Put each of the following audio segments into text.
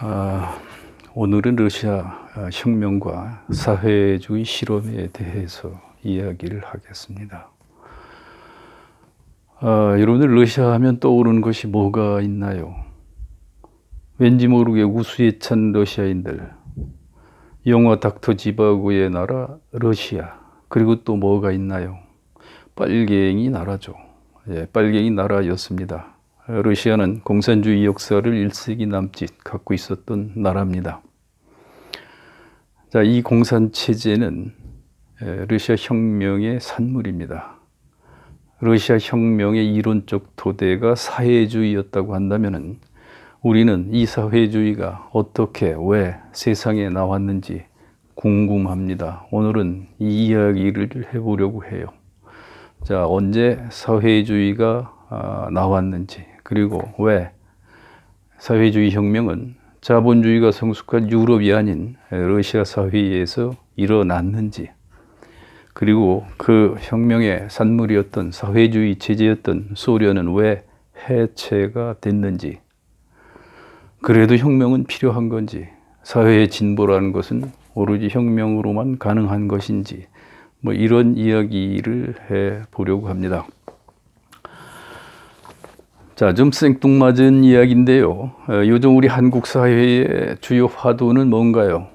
아, 오늘은 러시아 혁명과 사회주의 실험에 대해서 이야기를 하겠습니다. 여러분들 러시아 하면 떠오르는 것이 뭐가 있나요? 왠지 모르게 우수에 찬 러시아인들, 영화 닥터 지바고의 나라 러시아, 그리고 또 뭐가 있나요? 빨갱이 나라죠. 예, 빨갱이 나라였습니다. 러시아는 공산주의 역사를 1세기 남짓 갖고 있었던 나라입니다. 자, 이 공산체제는 러시아 혁명의 산물입니다. 러시아 혁명의 이론적 토대가 사회주의였다고 한다면 우리는 이 사회주의가 어떻게, 왜 세상에 나왔는지 궁금합니다. 오늘은 이 이야기를 해보려고 해요. 자, 언제 사회주의가 나왔는지, 그리고 왜 사회주의 혁명은 자본주의가 성숙한 유럽이 아닌 러시아 사회에서 일어났는지, 그리고 그 혁명의 산물이었던 사회주의 체제였던 소련은 왜 해체가 됐는지, 그래도 혁명은 필요한 건지, 사회의 진보라는 것은 오로지 혁명으로만 가능한 것인지, 이런 이야기를 해 보려고 합니다. 자, 좀 생뚱맞은 이야기인데요. 요즘 우리 한국 사회의 주요 화두는 뭔가요?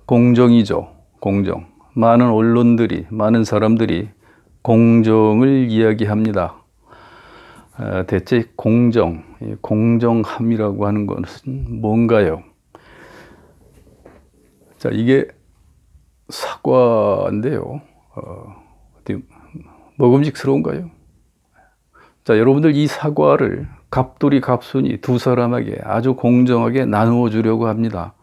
공정이죠. 공정. 많은 언론들이, 많은 사람들이 공정을 이야기합니다. 대체 공정함이라고 하는 것은 뭔가요? 자, 이게 사과인데요. 먹음직스러운가요? 자, 여러분들 이 사과를 갑돌이 갑순이 두 사람에게 아주 공정하게 나누어 주려고 합니다.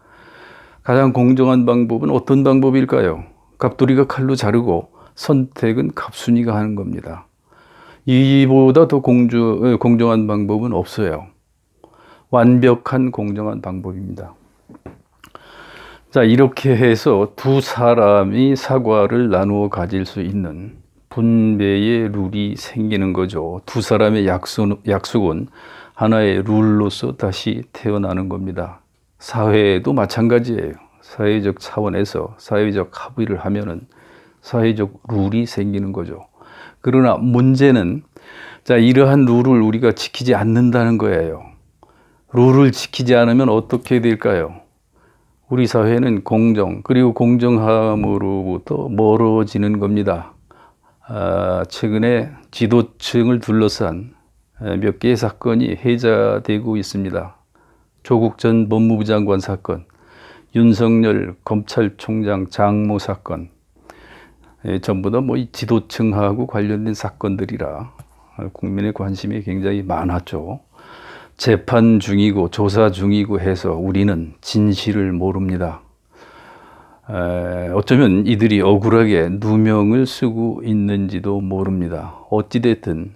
가장 공정한 방법은 어떤 방법일까요? 갑돌이가 칼로 자르고 선택은 갑순이가 하는 겁니다. 이보다 더 공정한 방법은 없어요. 완벽한 공정한 방법입니다. 자, 이렇게 해서 두 사람이 사과를 나누어 가질 수 있는 분배의 룰이 생기는 거죠. 두 사람의 약속은 하나의 룰로서 다시 태어나는 겁니다. 사회도 마찬가지예요. 사회적 차원에서 사회적 합의를 하면은 사회적 룰이 생기는 거죠. 그러나 문제는, 자, 이러한 룰을 우리가 지키지 않는다는 거예요. 룰을 지키지 않으면 어떻게 될까요? 우리 사회는 공정, 그리고 공정함으로부터 멀어지는 겁니다. 최근에 지도층을 둘러싼 몇 개의 사건이 회자되고 있습니다. 조국 전 법무부 장관 사건, 윤석열 검찰총장 장모 사건, 전부 다 지도층하고 관련된 사건들이라 국민의 관심이 굉장히 많았죠. 재판 중이고 조사 중이고 해서 우리는 진실을 모릅니다. 어쩌면 이들이 억울하게 누명을 쓰고 있는지도 모릅니다. 어찌됐든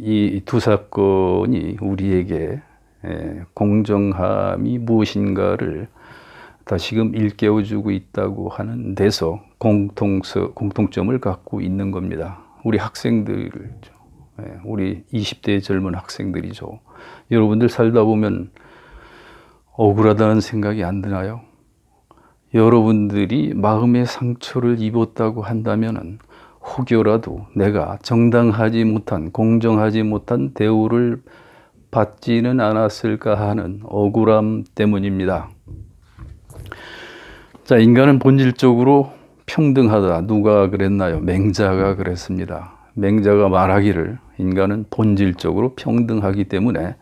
이 두 사건이 우리에게 공정함이 무엇인가를 다시금 일깨워주고 있다고 하는 데서 공통점을 갖고 있는 겁니다. 우리 학생들, 우리 20대 젊은 학생들이죠. 여러분들 살다 보면 억울하다는 생각이 안 드나요? 여러분들이 마음의 상처를 입었다고 한다면은 혹여라도 내가 정당하지 못한, 공정하지 못한 대우를 받지는 않았을까 하는 억울함 때문입니다. 자, 인간은 본질적으로 평등하다. 누가 그랬나요? 맹자가 그랬습니다. 맹자가 말하기를 인간은 본질적으로 평등하기 때문에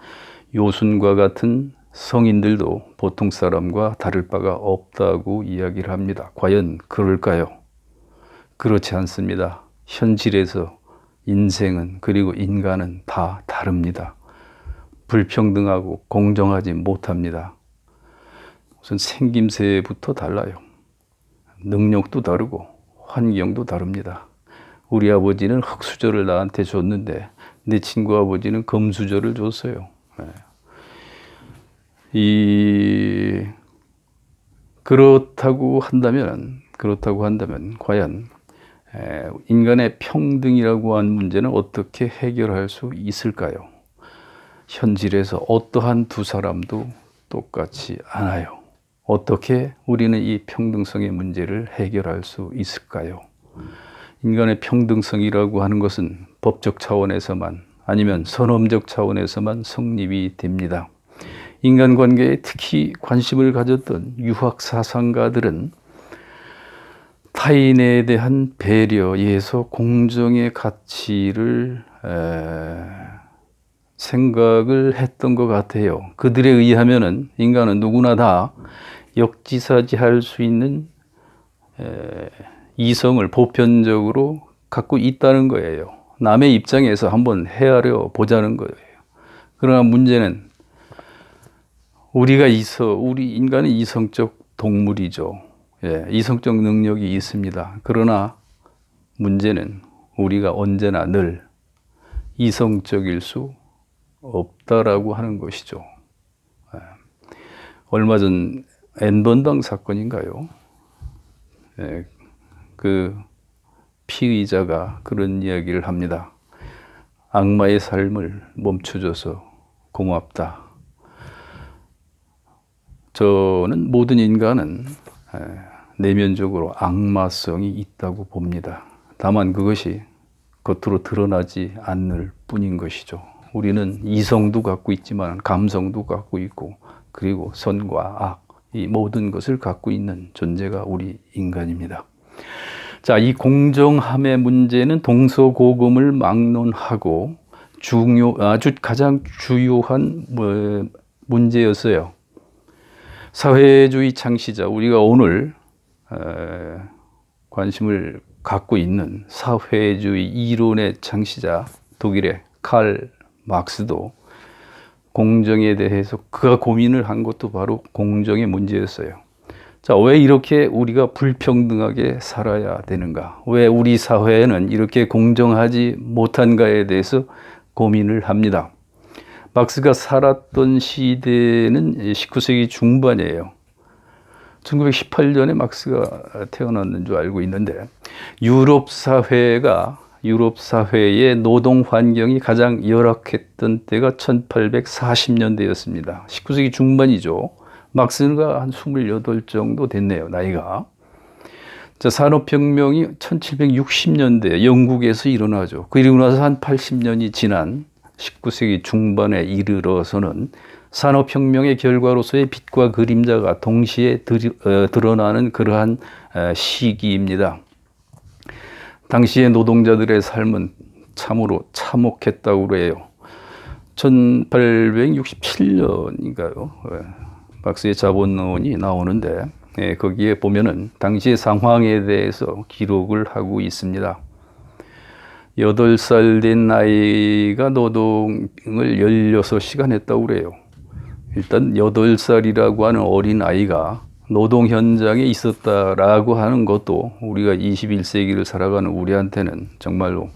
요순과 같은 성인들도 보통 사람과 다를 바가 없다고 이야기를 합니다. 과연 그럴까요? 그렇지 않습니다. 현실에서 인생은, 그리고 인간은 다 다릅니다. 불평등하고 공정하지 못합니다. 우선 생김새부터 달라요. 능력도 다르고 환경도 다릅니다. 우리 아버지는 흙수저를 나한테 줬는데 내 친구 아버지는 금수저를 줬어요. 그렇다고 한다면 과연 인간의 평등이라고 하는 문제는 어떻게 해결할 수 있을까요? 현실에서 어떠한 두 사람도 똑같지 않아요. 어떻게 우리는 이 평등성의 문제를 해결할 수 있을까요? 인간의 평등성이라고 하는 것은 법적 차원에서만 아니면 선언적 차원에서만 성립이 됩니다. 인간관계에 특히 관심을 가졌던 유학 사상가들은 타인에 대한 배려에서 공정의 가치를 생각을 했던 것 같아요. 그들에 의하면은 인간은 누구나 다 역지사지할 수 있는 이성을 보편적으로 갖고 있다는 거예요. 남의 입장에서 한번 헤아려 보자는 거예요. 그러나 문제는 우리 인간은 이성적 동물이죠. 예, 이성적 능력이 있습니다. 그러나 문제는 우리가 언제나 늘 이성적일 수 없다라고 하는 것이죠. 예. 얼마 전 N번당 사건인가요? 예, 그 피의자가 그런 이야기를 합니다. 악마의 삶을 멈춰줘서 고맙다. 저는 모든 인간은 내면적으로 악마성이 있다고 봅니다. 다만 그것이 겉으로 드러나지 않을 뿐인 것이죠. 우리는 이성도 갖고 있지만 감성도 갖고 있고 그리고 선과 악, 이 모든 것을 갖고 있는 존재가 우리 인간입니다. 자, 이 공정함의 문제는 동서고금을 막론하고 아주 가장 주요한 문제였어요. 사회주의 창시자, 우리가 오늘 관심을 갖고 있는 사회주의 이론의 창시자 독일의 칼 막스도 공정에 대해서 그가 고민을 한 것도 바로 공정의 문제였어요. 자, 왜 이렇게 우리가 불평등하게 살아야 되는가? 왜 우리 사회에는 이렇게 공정하지 못한가에 대해서 고민을 합니다. 막스가 살았던 시대는 19세기 중반이에요. 1918년에 막스가 태어났는 줄 알고 있는데 유럽 사회의 노동 환경이 가장 열악했던 때가 1840년대였습니다. 19세기 중반이죠. 막스가 한 28 정도 됐네요, 나이가. 자, 산업혁명이 1760년대 영국에서 일어나죠. 그리고 나서 한 80년이 지난 19세기 중반에 이르러서는 산업혁명의 결과로서의 빛과 그림자가 동시에 드러나는 그러한 시기입니다. 당시의 노동자들의 삶은 참으로 참혹했다고 해요. 1867년인가요? 막스의 자본론이 나오는데 거기에 보면은 당시의 상황에 대해서 기록을 하고 있습니다. 8살 된 아이가 노동을 16시간 했다고 그래요. 일단 8살이라고 하는 어린 아이가 노동 현장에 있었다라고 하는 것도 우리가 21세기를 살아가는 우리한테는 정말로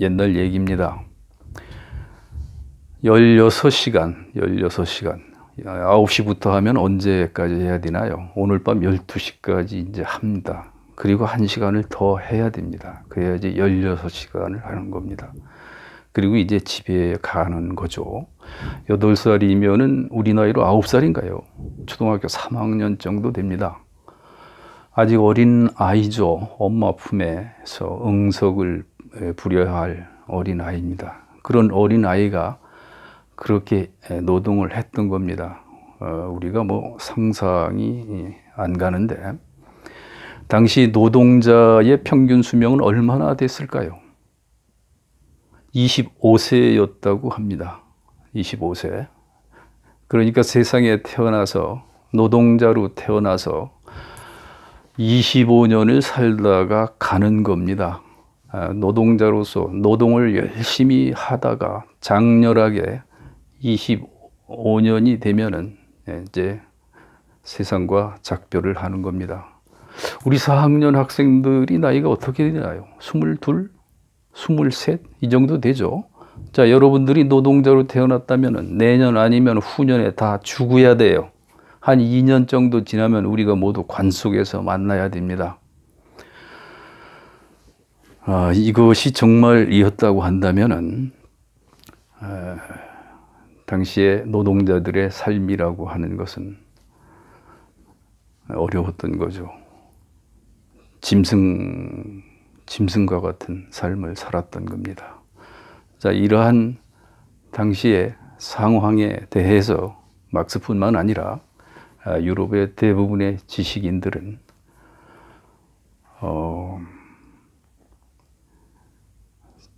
옛날 얘기입니다. 16시간. 9시부터 하면 언제까지 해야 되나요? 오늘 밤 12시까지 이제 합니다. 그리고 1시간을 더 해야 됩니다. 그래야지 16시간을 하는 겁니다. 그리고 이제 집에 가는 거죠. 8살이면은 우리 나이로 9살인가요? 초등학교 3학년 정도 됩니다. 아직 어린 아이죠. 엄마 품에서 응석을 부려야 할 어린 아이입니다. 그런 어린 아이가 그렇게 노동을 했던 겁니다. 우리가 뭐 상상이 안 가는데 당시 노동자의 평균 수명은 얼마나 됐을까요? 25세였다고 합니다. 25세. 그러니까 세상에 태어나서 노동자로 태어나서 25년을 살다가 가는 겁니다. 노동자로서 노동을 열심히 하다가 장렬하게 25년이 되면은 이제 세상과 작별을 하는 겁니다. 우리 4학년 학생들이 나이가 어떻게 되나요? 22, 23 이 정도 되죠. 자, 여러분들이 노동자로 태어났다면 내년 아니면 후년에 다 죽어야 돼요. 한 2년 정도 지나면 우리가 모두 관 속에서 만나야 됩니다. 이것이 정말이었다고 한다면은 당시에 노동자들의 삶이라고 하는 것은 어려웠던 거죠. 짐승과 같은 삶을 살았던 겁니다. 자, 이러한 당시의 상황에 대해서 막스뿐만 아니라 유럽의 대부분의 지식인들은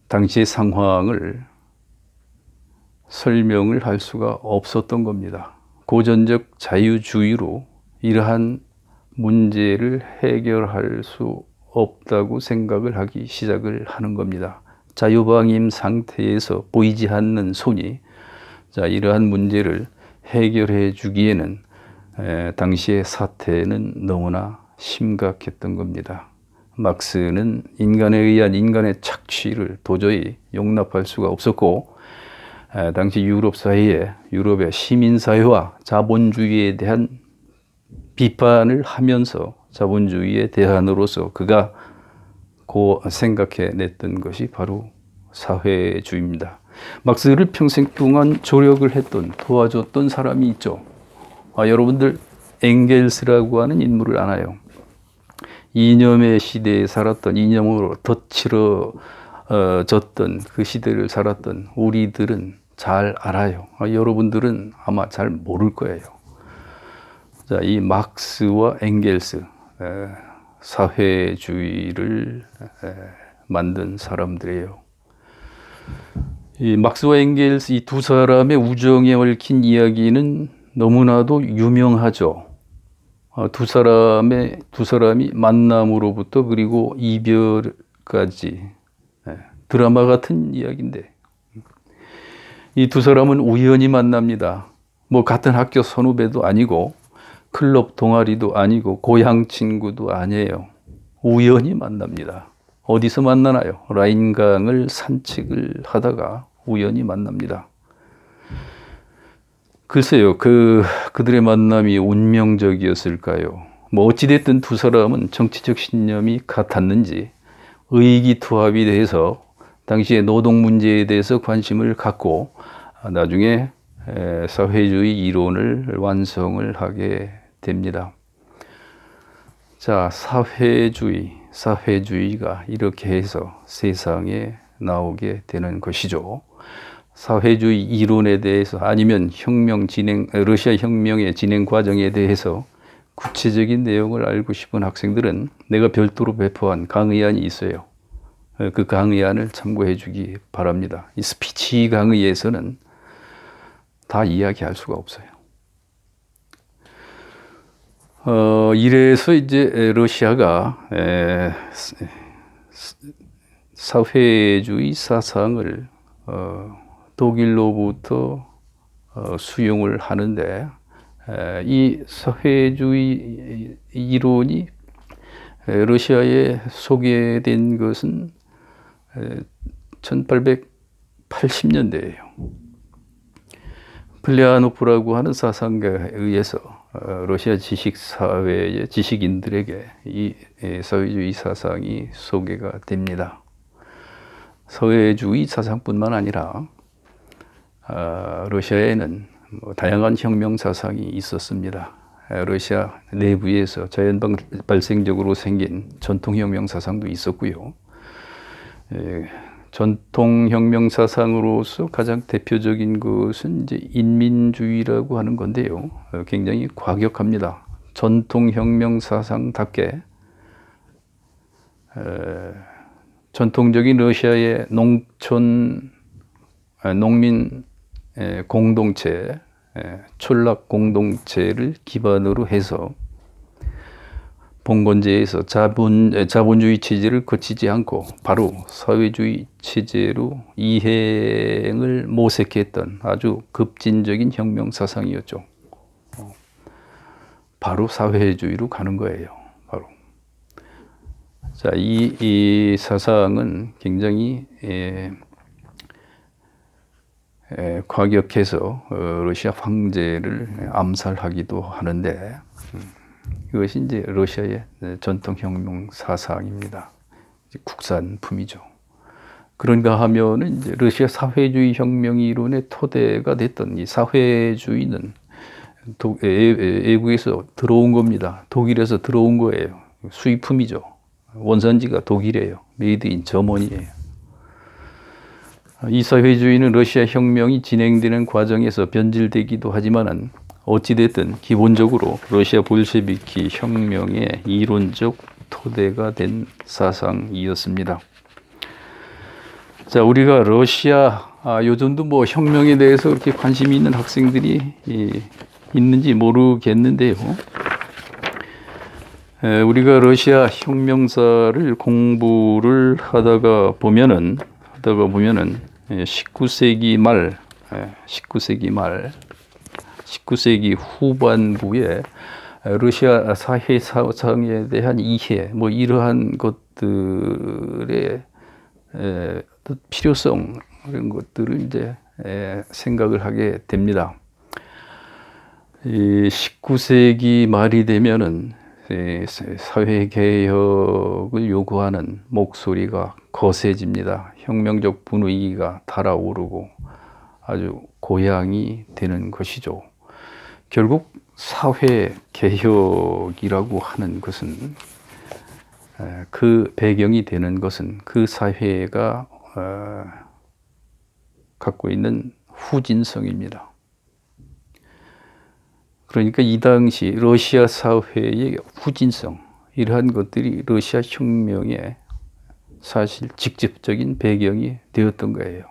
당시의 상황을 설명을 할 수가 없었던 겁니다. 고전적 자유주의로 이러한 문제를 해결할 수 없다고 생각을 하기 시작을 하는 겁니다. 자유방임 상태에서 보이지 않는 손이 이러한 문제를 해결해 주기에는 당시의 사태는 너무나 심각했던 겁니다. 막스는 인간에 의한 인간의 착취를 도저히 용납할 수가 없었고, 당시 유럽 사회에 유럽의 시민사회와 자본주의에 대한 비판을 하면서 자본주의의 대안으로서 그가 생각해냈던 것이 바로 사회주의입니다. 막스를 평생 동안 조력을 했던, 도와줬던 사람이 있죠. 여러분들 엥겔스라고 하는 인물을 아나요? 이념의 시대에 살았던, 이념으로 덧칠어졌던 그 시대를 살았던 우리들은 잘 알아요. 여러분들은 아마 잘 모를 거예요. 자, 이 막스와 엥겔스, 사회주의를 만든 사람들이에요. 이 막스와 엥겔스 이 두 사람의 우정에 얽힌 이야기는 너무나도 유명하죠. 두 사람이 만남으로부터 그리고 이별까지 드라마 같은 이야기인데, 이 두 사람은 우연히 만납니다. 뭐 같은 학교 선후배도 아니고 클럽 동아리도 아니고 고향 친구도 아니에요. 우연히 만납니다. 어디서 만나나요? 라인강을 산책을 하다가 우연히 만납니다. 글쎄요, 그들의 만남이 운명적이었을까요? 뭐 어찌됐든 두 사람은 정치적 신념이 같았는지 의기투합이 돼서 당시의 노동 문제에 대해서 관심을 갖고 나중에 사회주의 이론을 완성을 하게 됩니다. 자, 사회주의가 이렇게 해서 세상에 나오게 되는 것이죠. 사회주의 이론에 대해서 아니면 러시아 혁명의 진행 과정에 대해서 구체적인 내용을 알고 싶은 학생들은 내가 별도로 배포한 강의안이 있어요. 그 강의안을 참고해 주기 바랍니다. 이 스피치 강의에서는 다 이야기할 수가 없어요. 이래서 이제 러시아가 사회주의 사상을 독일로부터 수용을 하는데, 이 사회주의 이론이 러시아에 소개된 것은 1880년대예요. 플레아노프라고 하는 사상가에 의해서 러시아 지식사회의 지식인들에게 이 사회주의 사상이 소개가 됩니다. 사회주의 사상뿐만 아니라 러시아에는 다양한 혁명 사상이 있었습니다. 러시아 내부에서 자연 발생적으로 생긴 전통혁명 사상도 있었고요. 전통혁명 사상으로서 가장 대표적인 것은 이제 인민주의라고 하는 건데요. 굉장히 과격합니다. 전통혁명 사상답게 전통적인 러시아의 농민 공동체, 촌락 공동체를 기반으로 해서 봉건제에서 자본주의 체제를 거치지 않고 바로 사회주의 체제로 이행을 모색했던 아주 급진적인 혁명 사상이었죠. 바로 사회주의로 가는 거예요. 바로. 자, 이 사상은 굉장히 과격해서 러시아 황제를 암살하기도 하는데, 이것이 이제 러시아의 전통혁명 사상입니다. 국산품이죠. 그런가 하면은 이제 러시아 사회주의 혁명 이론의 토대가 됐던 이 사회주의는 외국에서 들어온 겁니다. 독일에서 들어온 거예요. 수입품이죠. 원산지가 독일이에요. 메이드 인 저머니예요. 이 사회주의는 러시아 혁명이 진행되는 과정에서 변질되기도 하지만은 어찌됐든 기본적으로 러시아 볼셰비키 혁명의 이론적 토대가 된 사상이었습니다. 자, 우리가 러시아, 요즘도 뭐 혁명에 대해서 그렇게 관심이 있는 학생들이 있는지 모르겠는데요. 우리가 러시아 혁명사를 공부를 하다가 보면은 19세기 말, 19세기 후반부에 러시아 사회 사상에 대한 이해, 뭐 이러한 것들의 필요성, 이런 것들을 이제 생각을 하게 됩니다. 19세기 말이 되면은 사회 개혁을 요구하는 목소리가 거세집니다. 혁명적 분위기가 달아오르고 아주 고양이 되는 것이죠. 결국 사회 개혁이라고 하는 것은 그 배경이 되는 것은 그 사회가 갖고 있는 후진성입니다. 그러니까 이 당시 러시아 사회의 후진성, 이러한 것들이 러시아 혁명의 사실 직접적인 배경이 되었던 거예요.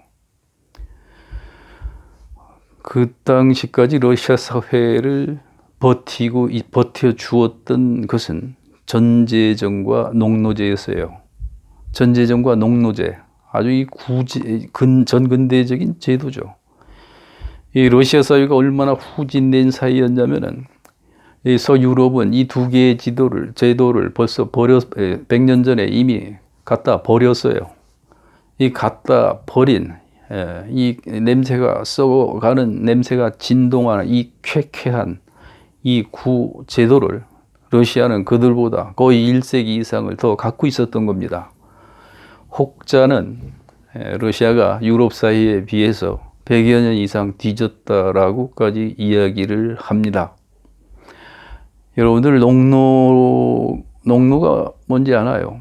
그 당시까지 러시아 사회를 버텨주었던 것은 전제정과 농노제였어요. 전제정과 농노제, 아주 이 전근대적인 제도죠. 이 러시아 사회가 얼마나 후진된 사회였냐면은, 이 서유럽은 이 두 개의 제도를 벌써 100년 전에 이미 갖다 버렸어요. 이 갖다 버린, 이 냄새가 썩어가는 냄새가 진동하는 이 쾌쾌한 이 제도를 러시아는 그들보다 거의 1세기 이상을 더 갖고 있었던 겁니다. 혹자는 러시아가 유럽 사회에 비해서 100여 년 이상 뒤졌다라고까지 이야기를 합니다. 여러분들 농노가 뭔지 아나요?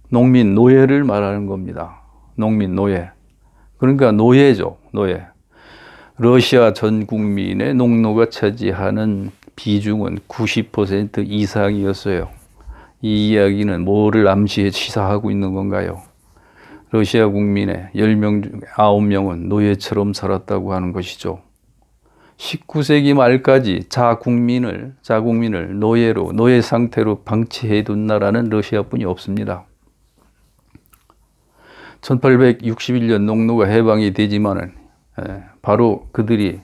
농민, 노예를 말하는 겁니다. 농민, 노예. 그러니까 노예죠, 노예. 러시아 전 국민의 농노가 차지하는 비중은 90% 이상이었어요. 이 이야기는 뭐를 암시해 시사하고 있는 건가요? 러시아 국민의 10명 중 9명은 노예처럼 살았다고 하는 것이죠. 19세기 말까지 자국민을 노예 상태로 방치해둔 나라는 러시아뿐이 없습니다. 1861년 농노가 해방이 되지만은 바로 그들이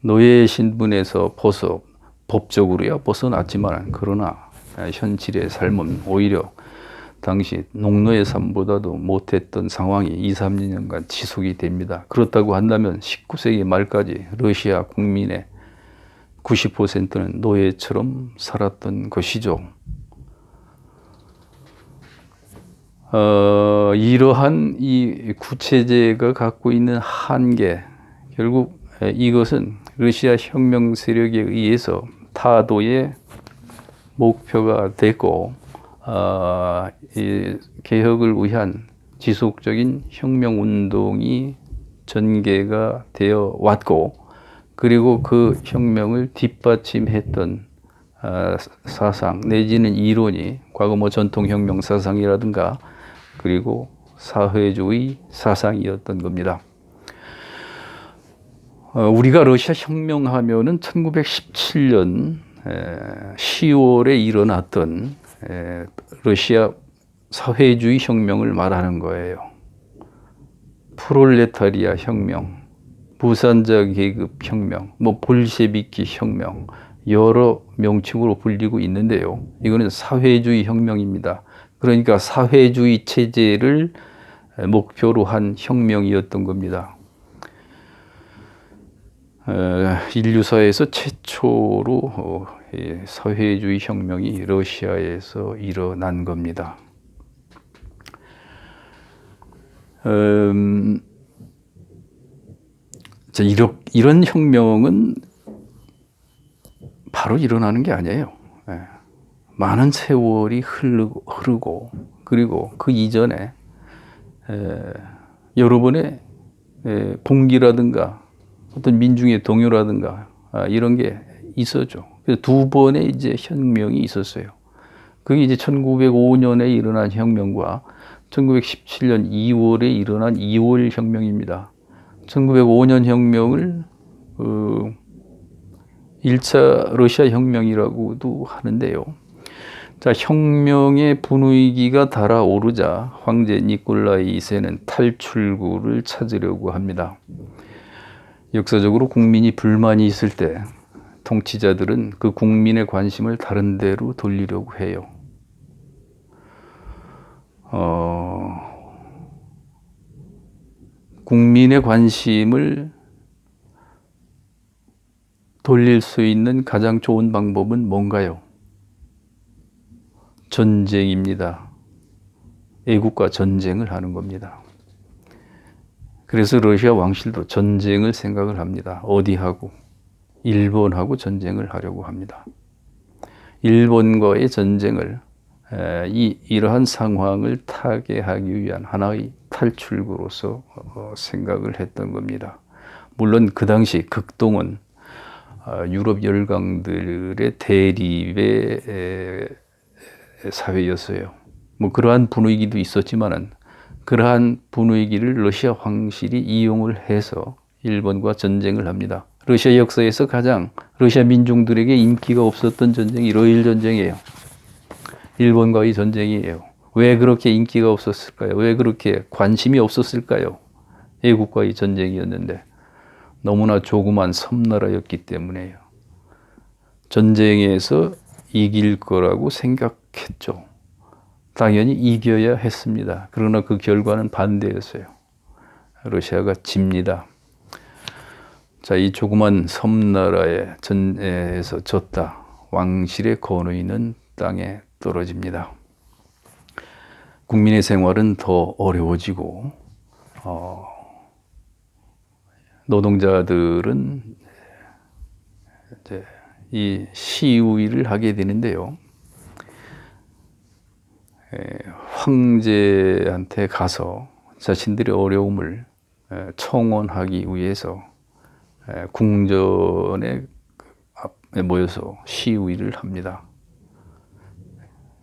노예 신분에서 법적으로야 벗어났지만, 그러나 현실의 삶은 오히려 당시 농노의 삶보다도 못했던 상황이 2-3년간 지속이 됩니다. 그렇다고 한다면 19세기 말까지 러시아 국민의 90%는 노예처럼 살았던 것이죠. 이러한 이 구체제가 갖고 있는 한계, 결국 이것은 러시아 혁명 세력에 의해서 타도의 목표가 됐고, 이 개혁을 위한 지속적인 혁명 운동이 전개가 되어 왔고, 그리고 그 혁명을 뒷받침했던 사상 내지는 이론이 과거 뭐 전통혁명 사상이라든가 그리고 사회주의 사상이었던 겁니다. 우리가 러시아 혁명하면은 1917년 10월에 일어났던 러시아 사회주의 혁명을 말하는 거예요. 프롤레타리아 혁명, 무산자 계급 혁명, 뭐 볼셰비키 혁명, 여러 명칭으로 불리고 있는데요. 이거는 사회주의 혁명입니다. 그러니까 사회주의 체제를 목표로 한 혁명이었던 겁니다. 인류사에서 최초로 사회주의 혁명이 러시아에서 일어난 겁니다. 이런 혁명은 바로 일어나는 게 아니에요. 많은 세월이 흐르고 그리고 그 이전에 여러 번의 봉기라든가 어떤 민중의 동요라든가 이런 게 있었죠. 그래서 두 번의 이제 혁명이 있었어요. 그게 이제 1905년에 일어난 혁명과 1917년 2월에 일어난 2월 혁명입니다. 1905년 혁명을 1차 러시아 혁명이라고도 하는데요. 자, 혁명의 분위기가 달아오르자 황제 니콜라이 2세는 탈출구를 찾으려고 합니다. 역사적으로 국민이 불만이 있을 때 통치자들은 그 국민의 관심을 다른 데로 돌리려고 해요. 국민의 관심을 돌릴 수 있는 가장 좋은 방법은 뭔가요? 전쟁입니다. 애국과 전쟁을 하는 겁니다. 그래서 러시아 왕실도 전쟁을 생각을 합니다. 어디하고? 일본하고 전쟁을 하려고 합니다. 일본과의 전쟁을 이러한 상황을 타개하기 위한 하나의 탈출구로서 생각을 했던 겁니다. 물론 그 당시 극동은 유럽 열강들의 대립의 사회였어요. 뭐 그러한 분위기도 있었지만은 그러한 분위기를 러시아 황실이 이용을 해서 일본과 전쟁을 합니다. 러시아 역사에서 가장 러시아 민중들에게 인기가 없었던 전쟁이 러일 전쟁이에요. 일본과의 전쟁이에요. 왜 그렇게 인기가 없었을까요? 왜 그렇게 관심이 없었을까요? 애국과의 전쟁이었는데 너무나 조그만 섬나라였기 때문에요. 전쟁에서 이길 거라고 생각했죠. 당연히 이겨야 했습니다. 그러나 그 결과는 반대였어요. 러시아가 집니다. 자, 이 조그만 섬나라의 전에서 졌다. 왕실의 권위는 땅에 떨어집니다. 국민의 생활은 더 어려워지고 노동자들은 이제 이 시위를 하게 되는데요. 황제한테 가서 자신들의 어려움을 청원하기 위해서 궁전에 모여서 시위를 합니다.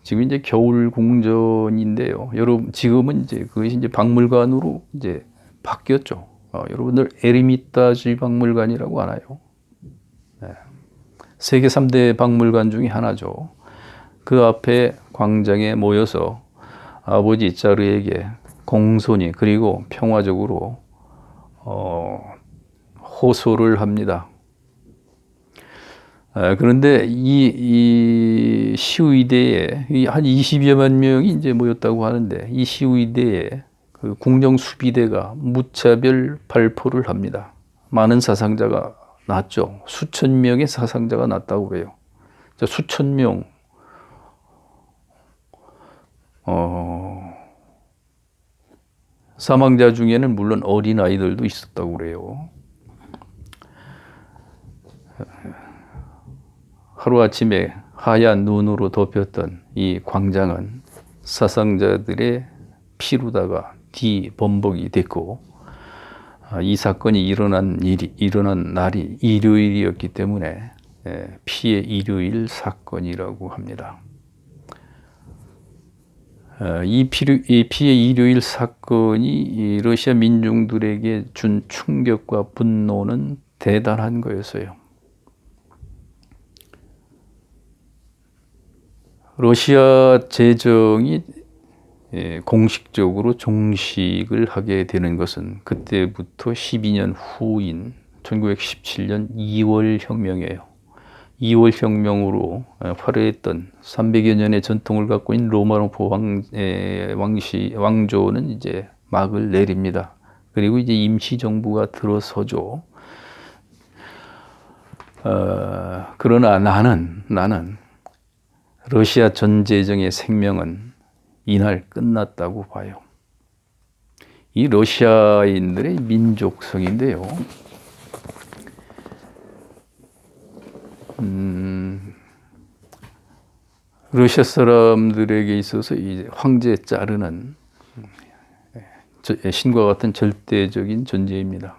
지금 이제 겨울 궁전인데요. 여러분 지금은 이제 그것이 이제 박물관으로 이제 바뀌었죠. 여러분들 에르미타지 박물관이라고 아나요? 세계 3대 박물관 중에 하나죠. 그 앞에 광장에 모여서 아버지 자르에게 공손히 그리고 평화적으로 호소를 합니다. 그런데 이 시위대에 한 20여만 명이 이제 모였다고 하는데 이 시위대에 그 궁정 수비대가 무차별 발포를 합니다. 많은 사상자가 났죠. 수천 명의 사상자가 났다고 그래요. 수천 명. 사망자 중에는 물론 어린 아이들도 있었다고 그래요. 하루아침에 하얀 눈으로 덮였던 이 광장은 사상자들의 피로다가 뒤범벅이 됐고, 이 사건이 일어난 날이 일요일이었기 때문에 피해 일요일 사건이라고 합니다. 이 피해 일요일 사건이 러시아 민중들에게 준 충격과 분노는 대단한 거였어요. 러시아 제정이 공식적으로 종식을 하게 되는 것은 그때부터 12년 후인 1917년 2월 혁명이에요. 2월 혁명으로 화려했던 300여 년의 전통을 갖고 있는 로마노프 왕조는 이제 막을 내립니다. 그리고 이제 임시정부가 들어서죠. 그러나 나는 러시아 전 제정의 생명은 이날 끝났다고 봐요. 이 러시아인들의 민족성인데요. 러시아 사람들에게 있어서 이 황제 짜르는 신과 같은 절대적인 존재입니다.